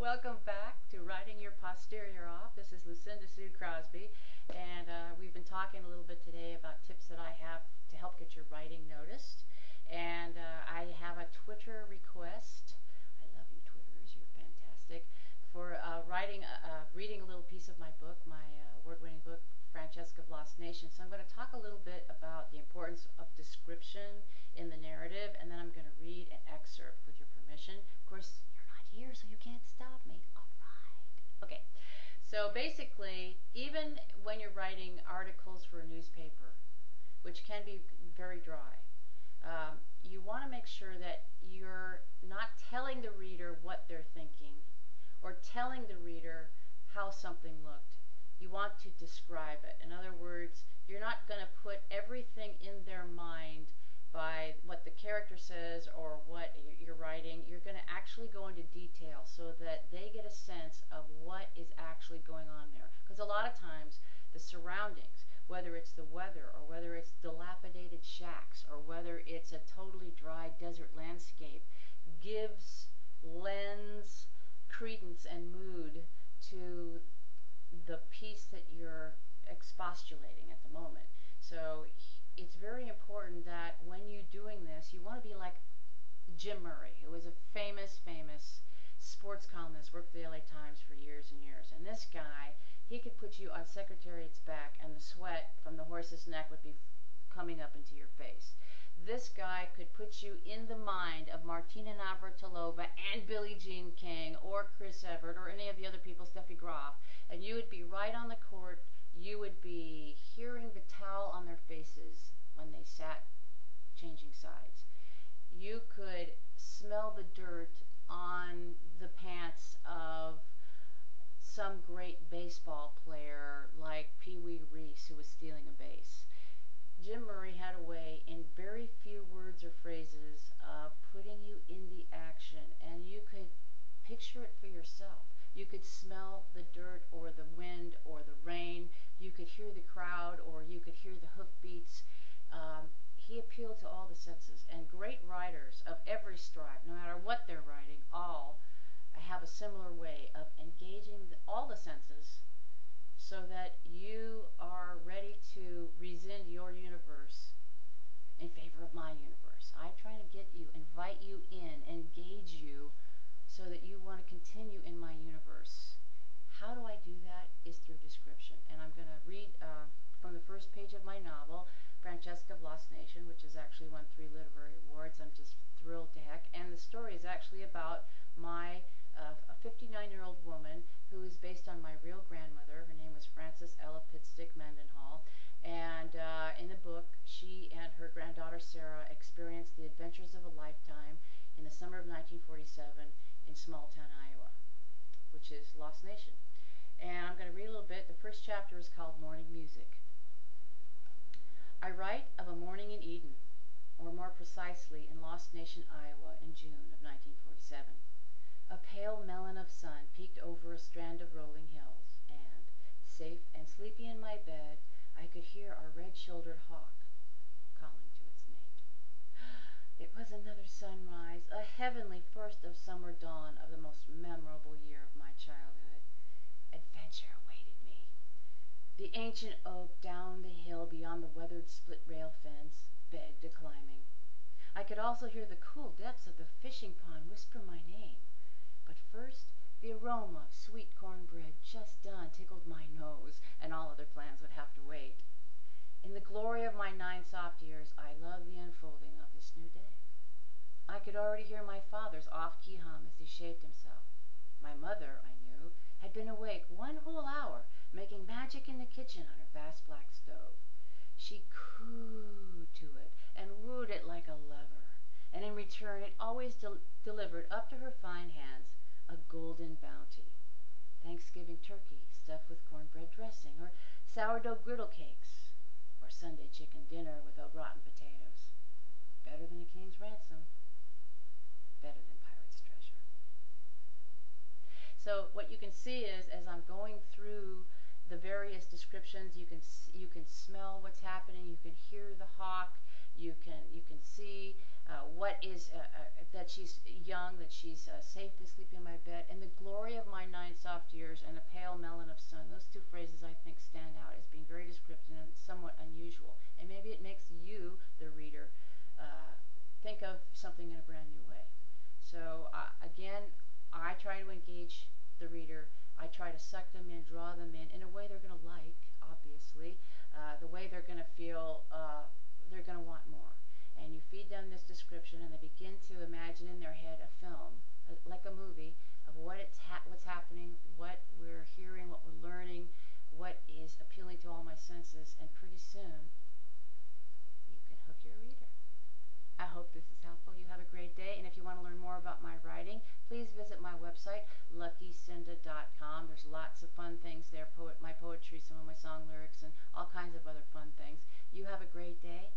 Welcome back to Writing Your Posterior Off. This is Lucinda Sue Crosby, and we've been talking a little bit today about tips that I have to help get your writing noticed. And I have a Twitter request. I love you, Twitterers. You're fantastic. For reading a little piece of my book, my award-winning book, Francesca of Lost Nation. So I'm going to talk a little bit about the importance of description in the narrative, and then I'm going to read an excerpt with your permission. Of course, you're not here, so you can't stop me. All right. Okay. So basically, even when you're writing articles for a newspaper, which can be very dry, you want to make sure that you're not telling the reader what they're thinking or telling the reader how something looked. You want to describe it. In other words, you're not going to put everything in their mind by what the character says or what you're writing. You're going to actually go into detail so that they get a sense of what is actually going on there. Because a lot of times the surroundings, whether it's the weather or whether it's dilapidated shacks or whether it's a totally dry desert landscape, lends credence and mood to the piece that you're expostulating at the moment. So it's very important that when you're doing this, you want to be like Jim Murray, who was a famous sports columnist, worked for the LA Times for years and years. And this guy, he could put you on Secretariat's back and the sweat from the horse's neck would be coming up into your face. This guy could put you in the mind of Martina Navratilova and Billie Jean King or Chris Evert or any of the other people, Steffi Graf, and you would be right on the court. You would be hearing the towel on their faces when they sat changing sides. You could smell the dirt on the pants of some great baseball player like Pee Wee Reese, who was stealing a base. Jim Murray had a way, in very few words or phrases, of putting you in the action, and you could picture it for yourself. You could smell the dirt or the wind or the rain. You could hear the crowd or you could hear the hoofbeats. He appealed to all the senses, and great writers of every stripe, no matter what they're writing, all have a similar way of engaging all the senses so that you are ready to rescind your universe in favor of my universe. I'm trying to invite you in, engage you, so that you want to continue in my universe. How do I do that? Is through description. And I'm going to read from the first page of my novel, Francesca of Lost Nation, which has actually won 3 literary awards. I'm just thrilled to heck. And the story is actually about a 59-year-old woman who is based on my real grandmother. Her name was Frances Ella Pitstick Mendenhall. And in the book, she and her granddaughter Sarah experienced the adventures of a lifetime in the summer of 1947 in small town Iowa, which is Lost Nation. And I'm going to read a little bit. The first chapter is called Morning Music. I write of a morning in Eden, or more precisely in Lost Nation, Iowa, in June of 1947. A pale melon of sun peeked over a strand of rolling hills, and, safe and sleepy in my bed, I could hear our red-shouldered hawk calling to its mate. It was another sunrise, a heavenly first of summer dawn of the most memorable year of my childhood. Adventure awaited me. The ancient oak down the hill beyond the weathered split-rail fence begged a climbing. I could also hear the cool depths of the fishing pond whisper my name. But first, the aroma of sweet cornbread just done tickled my nose, and all other plans would have to wait. In the glory of my 9 soft years, I loved the unfolding of this new day. I could already hear my father's off-key hum as he shaved himself. My mother, I knew, had been awake 1 whole hour, making magic in the kitchen on her vast black stove. She cooed to it and wooed it like a lover, and in return it always delivered up to her fine hands a golden bounty. Thanksgiving turkey stuffed with cornbread dressing, or sourdough griddle cakes, or Sunday chicken dinner with au gratin potatoes. Better than a king's ransom. Better than pirate's treasure. So what you can see is, as I'm going through the various descriptions, you can smell what's happening, you can hear the hawk, you can see that she's young, that she's safe to sleep in my bed, and the glory of something in a brand new way. So again, I try to engage the reader. I try to suck them in, draw them in a way they're going to like, obviously, the way they're going to feel, they're going to want more. And you feed them this description, and they begin to imagine in their head a film, like a movie, of what's happening, what we're hearing, what we're learning, what is appealing to all my senses, and pretty soon you can hook your reader. I hope this is helpful. You have a great day, and if you want to learn more about my writing, please visit my website, luckycinda.com. There's lots of fun things there, my poetry, some of my song lyrics, and all kinds of other fun things. You have a great day.